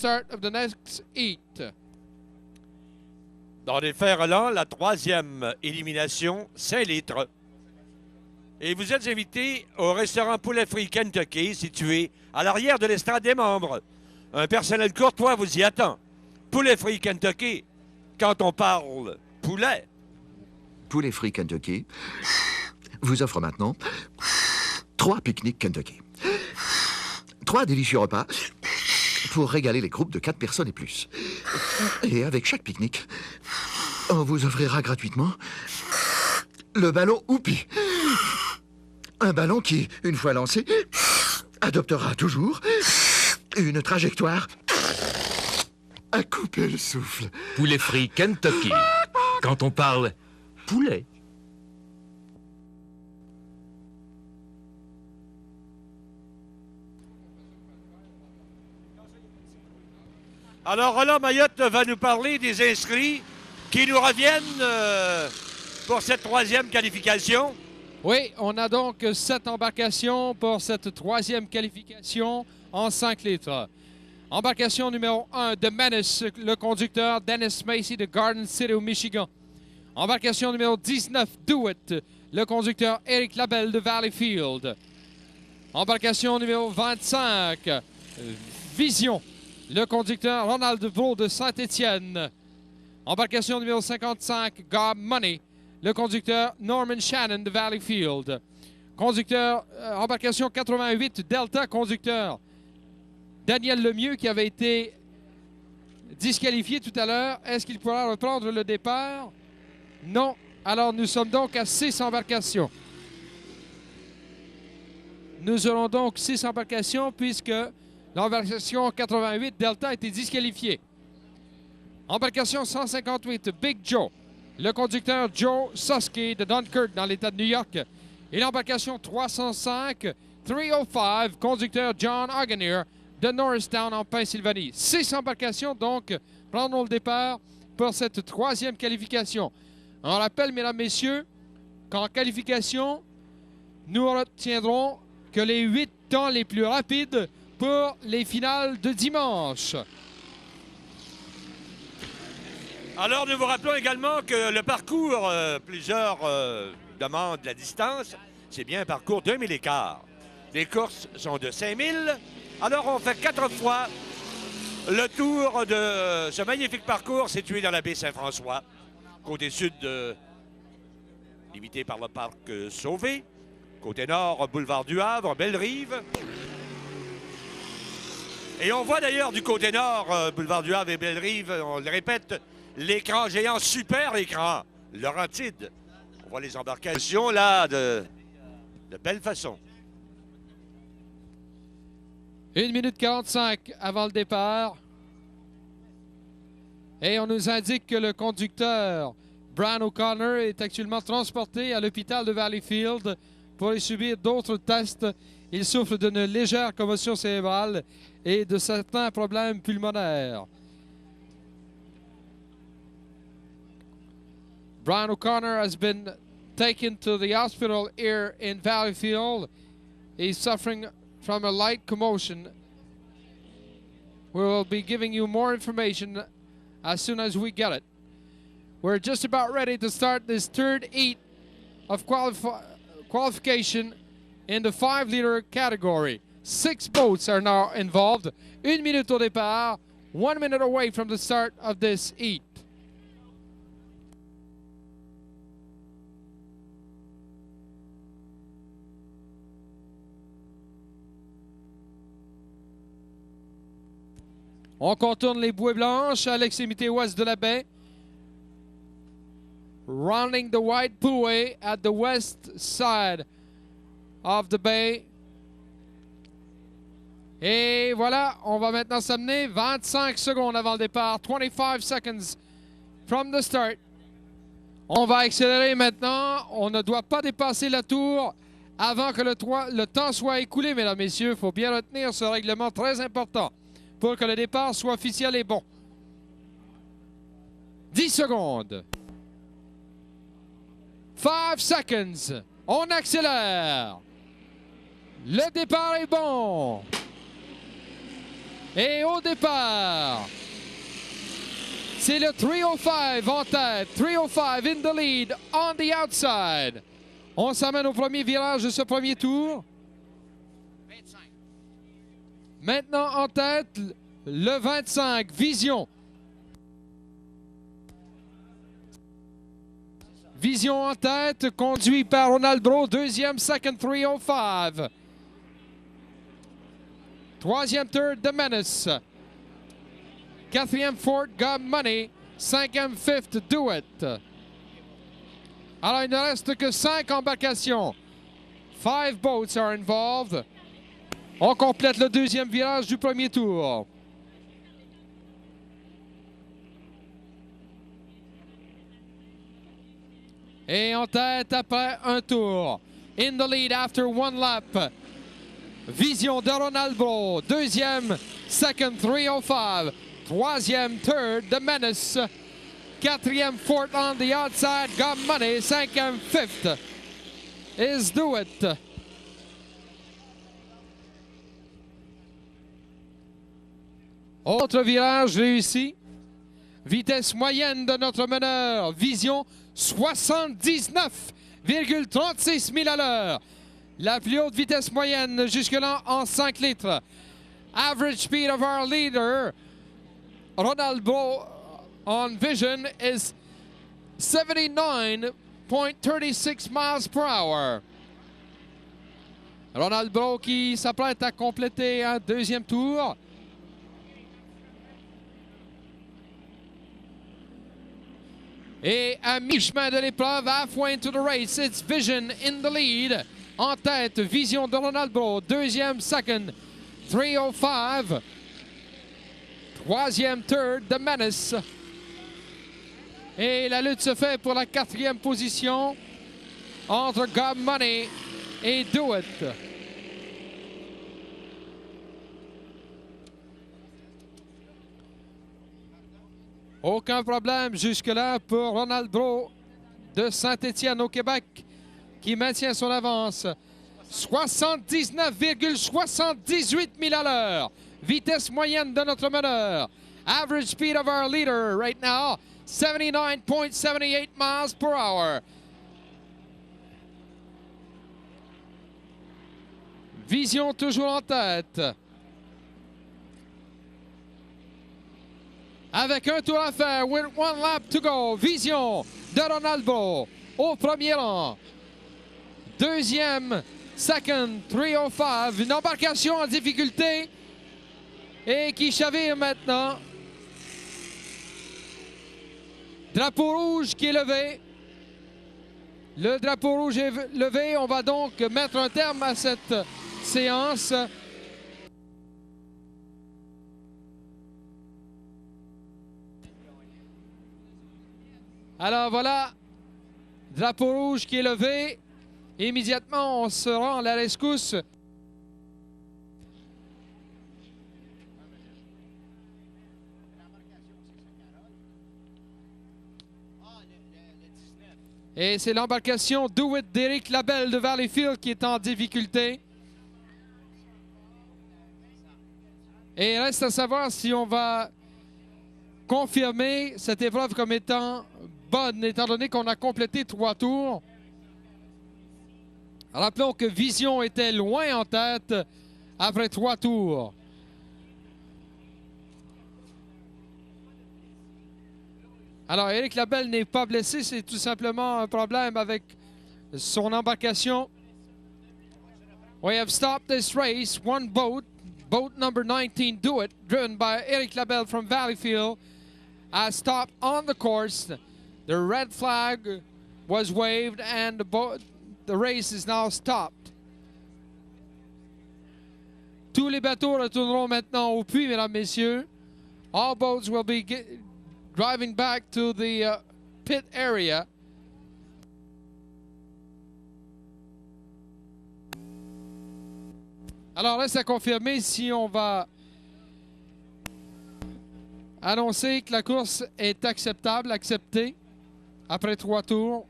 start of the next heat. Dans les fers-relents, la troisième élimination, 5 litres. Et vous êtes invité au restaurant Poulet Frit Kentucky, situé à l'arrière de l'estrade des membres. Un personnel courtois vous y attend. Poulet Frit Kentucky, quand on parle poulet. Poulet Frit Kentucky vous offre maintenant 3 pique-niques Kentucky. 3 délicieux repas pour régaler les groupes de 4 personnes et plus. Et avec chaque pique-nique, on vous offrira gratuitement le ballon Whoopi. Un ballon qui, une fois lancé, adoptera toujours une trajectoire à couper le souffle. Poulet Frit Kentucky. Quand on parle poulet. Alors, Roland Mayotte va nous parler des inscrits qui nous reviennent pour cette troisième qualification. Oui, on a donc 7 embarcations pour cette troisième qualification en 5 litres. Embarcation numéro 1 de Menace, le conducteur Dennis Macy de Garden City au Michigan. Embarcation numéro 19, Do It, le conducteur Eric Labelle de Valleyfield. Embarcation numéro 25, Vision, le conducteur Ronald Vaux de Saint-Étienne. Embarcation numéro 55, Gob Money, le conducteur Norman Shannon de Valleyfield. Embarcation 88, Delta, conducteur Daniel Lemieux qui avait été disqualifié tout à l'heure. Est-ce qu'il pourra reprendre le départ? Non. Alors nous sommes donc à 6 embarcations. Nous aurons donc 6 embarcations puisque l'embarcation 88 Delta a été disqualifiée. Embarcation 158 Big Joe, le conducteur Joe Suski de Dunkirk dans l'État de New York. Et l'embarcation 305 305 conducteur John Hagener de Norristown en Pennsylvanie. 6 embarcations donc prendront le départ pour cette troisième qualification. On rappelle, mesdames, messieurs, qu'en qualification, nous retiendrons que les 8 temps les plus rapides pour les finales de dimanche. Alors, nous vous rappelons également que le parcours, plusieurs demandent la distance, c'est bien un parcours de 1000 écarts. Les courses sont de 5000. Alors, on fait 4 fois le tour de ce magnifique parcours situé dans la baie Saint-François, côté sud, limité par le parc Sauvé. Côté nord, boulevard du Havre, Belle-Rive. Et on voit d'ailleurs du côté nord, boulevard du Havre et Belle-Rive, on le répète, l'écran géant, super écran, Laurentide. On voit les embarcations là de belle façon. 1 minute 45 avant le départ. Et on nous indique que le conducteur Brian O'Connor est actuellement transporté à l'hôpital de Valleyfield pour y subir d'autres tests. Il souffre d'une légère commotion cérébrale et de certains problèmes pulmonaires. Brian O'Connor has been taken to the hospital here in Valleyfield. He's suffering from a light commotion. We will be giving you more information as soon as we get it. We're just about ready to start this third heat of qualification in the 5-liter category. 6 boats are now involved. 1 minute au départ, 1 minute away from the start of this heat. On contourne les bouées blanches à l'extrémité ouest de la baie. Rounding the white buoy at the west side of the bay. Et voilà, on va maintenant s'amener 25 secondes avant le départ. 25 seconds from the start. On va accélérer maintenant. On ne doit pas dépasser la tour avant que le temps soit écoulé, mesdames, messieurs. Il faut bien retenir ce règlement très important pour que le départ soit officiel et bon. 10 secondes. 5 seconds. On accélère. Le départ est bon. Et au départ, c'est le 305 en tête. 305 in the lead, on the outside. On s'amène au premier virage de ce premier tour. Maintenant en tête, le 25, Vision. Vision en tête, conduit par Ronald Brault. Deuxième, second, 305. Troisième, third, The Menace. Quatrième, fourth, Got Money. Cinquième, fifth, Do It. Alors, il ne reste que 5 embarcations. 5 boats are involved. On complète le deuxième virage du premier tour. Et en tête après un tour. In the lead after one lap. Vision de Ronald Brault. Deuxième, second, 305. Troisième, third, The Menace. Quatrième, fourth on the outside, Got Money. Cinquième, fifth is Do It. Autre virage réussi. Vitesse moyenne de notre meneur. Vision 79,36 000 à l'heure. La plus haute vitesse moyenne jusque-là en 5 litres. Average speed of our leader, Ronald Brault, on Vision is 79.36 miles per hour. Ronald Brault qui s'apprête à compléter un deuxième tour. Et à mi-chemin de l'épreuve, halfway into the race, it's Vision in the lead. En tête, Vision de Ronald Brault. Deuxième, second, 305. Troisième, third, The Menace. Et la lutte se fait pour la quatrième position entre Got Money et Do It. Aucun problème jusque-là pour Ronald Brault de Saint-Étienne au Québec qui maintient son avance. 79,78 000 à l'heure. Vitesse moyenne de notre meneur. Average speed of our leader right now, 79.78 miles per hour. Vision toujours en tête. Avec un tour à faire, with one lap to go. Vision de Ronald Brault au premier rang. Deuxième, second, 305. Une embarcation en difficulté et qui chavire maintenant. Drapeau rouge qui est levé. Le drapeau rouge est levé. On va donc mettre un terme à cette séance. Alors voilà, drapeau rouge qui est levé. Immédiatement, on se rend à la rescousse. Et c'est l'embarcation Do It d'Éric Labelle de Valleyfield qui est en difficulté. Et il reste à savoir si on va confirmer cette épreuve comme étant bonne, étant donné qu'on a complété 3 tours. Rappelons que Vision était loin en tête après 3 tours. Alors, Éric Labelle n'est pas blessé, c'est tout simplement un problème avec son embarcation. We have stopped this race. One boat, boat number 19, Do It, driven by Éric Labelle from Valleyfield, has stopped on the course. The red flag was waved and the race is now stopped. Tous les bateaux retourneront maintenant au puits, mesdames, messieurs. All boats will be driving back to the pit area. Alors, reste à confirmer si on va annoncer que la course est acceptable, acceptée, après 3 tours.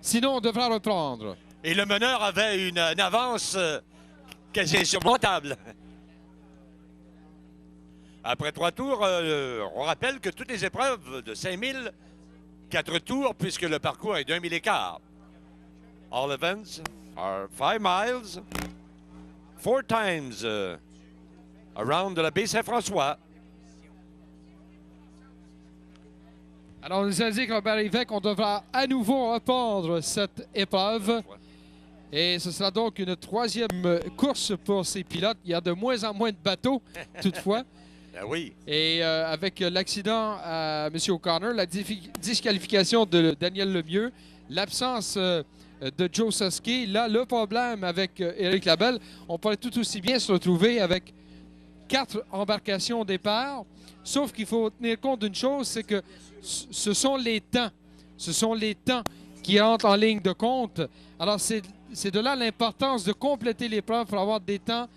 Sinon, on devra reprendre. Et le meneur avait une avance quasi insurmontable. Après 3 tours, on rappelle que toutes les épreuves de 5000, 4 tours, puisque le parcours est d'1 000 écart. All events are 5 miles, 4 times around la baie Saint-François. Alors, on nous indique, Robert Lévesque, qu'on devra à nouveau reprendre cette épreuve. Et ce sera donc une 3e course pour ces pilotes. Il y a de moins en moins de bateaux, toutefois. Ben oui. Et avec l'accident à M. O'Connor, la disqualification de Daniel Lemieux, l'absence de Joe Suski, là, le problème avec Éric Labelle, on pourrait tout aussi bien se retrouver avec 4 embarcations au départ. Sauf qu'il faut tenir compte d'une chose, c'est que ce sont les temps. Ce sont les temps qui entrent en ligne de compte. Alors, c'est de là l'importance de compléter l'épreuve pour avoir des temps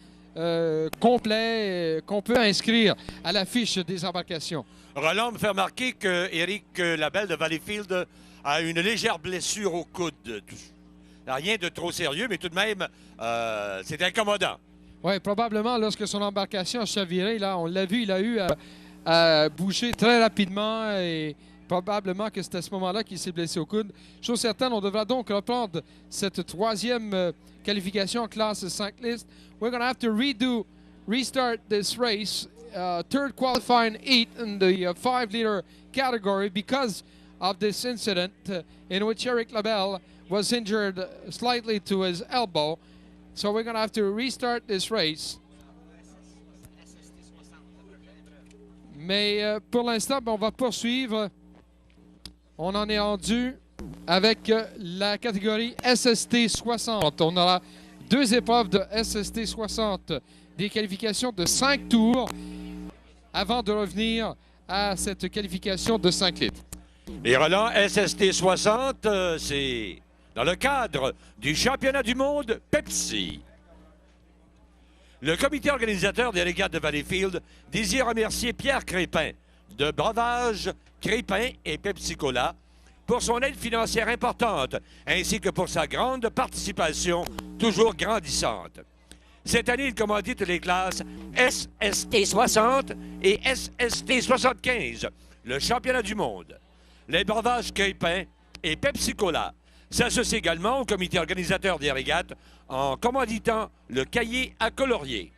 complets qu'on peut inscrire à la fiche des embarcations. Roland me fait remarquer qu'Éric Labelle de Valleyfield a une légère blessure au coude. Rien de trop sérieux, mais tout de même, c'est incommodant. Oui, probablement, lorsque son embarcation a chaviré, là, on l'a vu, il a eu à bouger très rapidement et probablement que c'est à ce moment-là qu'il s'est blessé au coude. Chose certaine, on devra donc reprendre cette 3e qualification classe 5 list. We're going to have to restart this race, 3rd qualifying heat in the 5-liter category because of this incident in which Éric Labelle was injured slightly to his elbow. So we're going to have to restart this race. Mais pour l'instant, on va poursuivre. On en est rendu avec la catégorie SST 60. On aura 2 épreuves de SST 60, des qualifications de 5 tours avant de revenir à cette qualification de 5 litres. Et Roland, SST 60, c'est dans le cadre du championnat du monde Pepsi. Le comité organisateur des régates de Valleyfield désire remercier Pierre Crépin de Breuvage Crépin et Pepsi-Cola pour son aide financière importante, ainsi que pour sa grande participation toujours grandissante. Cette année, il commandite les classes SST 60 et SST 75, le championnat du monde. Les breuvages Crépin et Pepsi-Cola s'associent également au comité organisateur des régates en commanditant le cahier à colorier.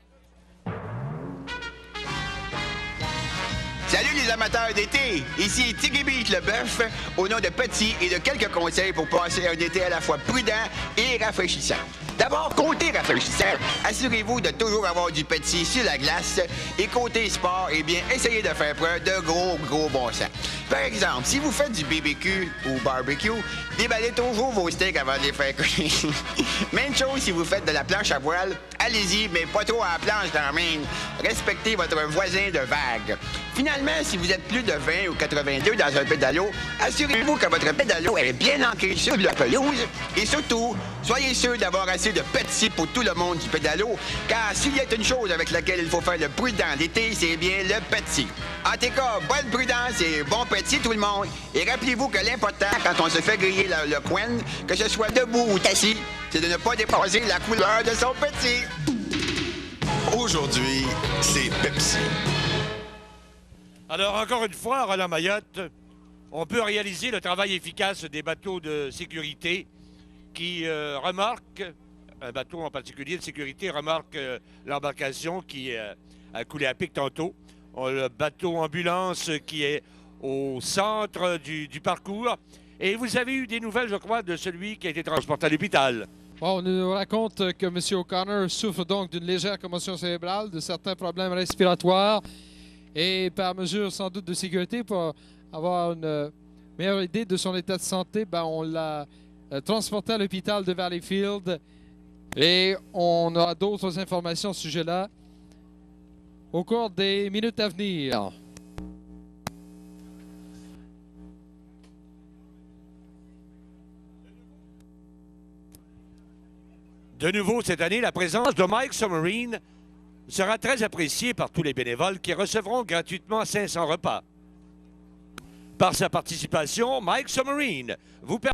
Salut les amateurs d'été! Ici Tiggy Beach le bœuf, au nom de Petit et de quelques conseils pour passer un été à la fois prudent et rafraîchissant. D'abord, côté rafraîchissant, assurez-vous de toujours avoir du petit sur la glace et côté sport, eh bien, essayez de faire preuve de gros bon sens. Par exemple, si vous faites du BBQ ou barbecue, déballez toujours vos steaks avant de les faire cuire. Même chose si vous faites de la planche à voile, allez-y, mais pas trop à la planche dans la mine. Respectez votre voisin de vague. Finalement, si vous êtes plus de 20 ou 82 dans un pédalo, assurez-vous que votre pédalo est bien ancré sur la pelouse et surtout, soyez sûr d'avoir assez de petit pour tout le monde du pédalo, car s'il y a une chose avec laquelle il faut faire le prudent l'été, c'est bien le petit. En tout cas, bonne prudence et bon petit tout le monde. Et rappelez-vous que l'important quand on se fait griller le coin, que ce soit debout ou assis, c'est de ne pas dépasser la couleur de son petit. Aujourd'hui, c'est Pepsi. Alors, encore une fois, Roland Mayotte, on peut réaliser le travail efficace des bateaux de sécurité qui remorquent, un bateau en particulier de sécurité remorque l'embarcation qui a coulé à pic tantôt. Le bateau ambulance qui est au centre du parcours. Et vous avez eu des nouvelles, je crois, de celui qui a été transporté à l'hôpital. Bon, on nous raconte que M. O'Connor souffre donc d'une légère commotion cérébrale, de certains problèmes respiratoires. Et par mesure sans doute de sécurité, pour avoir une meilleure idée de son état de santé, on l'a transporté à l'hôpital de Valleyfield. Et on aura d'autres informations à ce sujet-là au cours des minutes à venir. De nouveau, cette année, la présence de Mike Submarine sera très appréciée par tous les bénévoles qui recevront gratuitement 500 repas. Par sa participation, Mike Submarine vous permet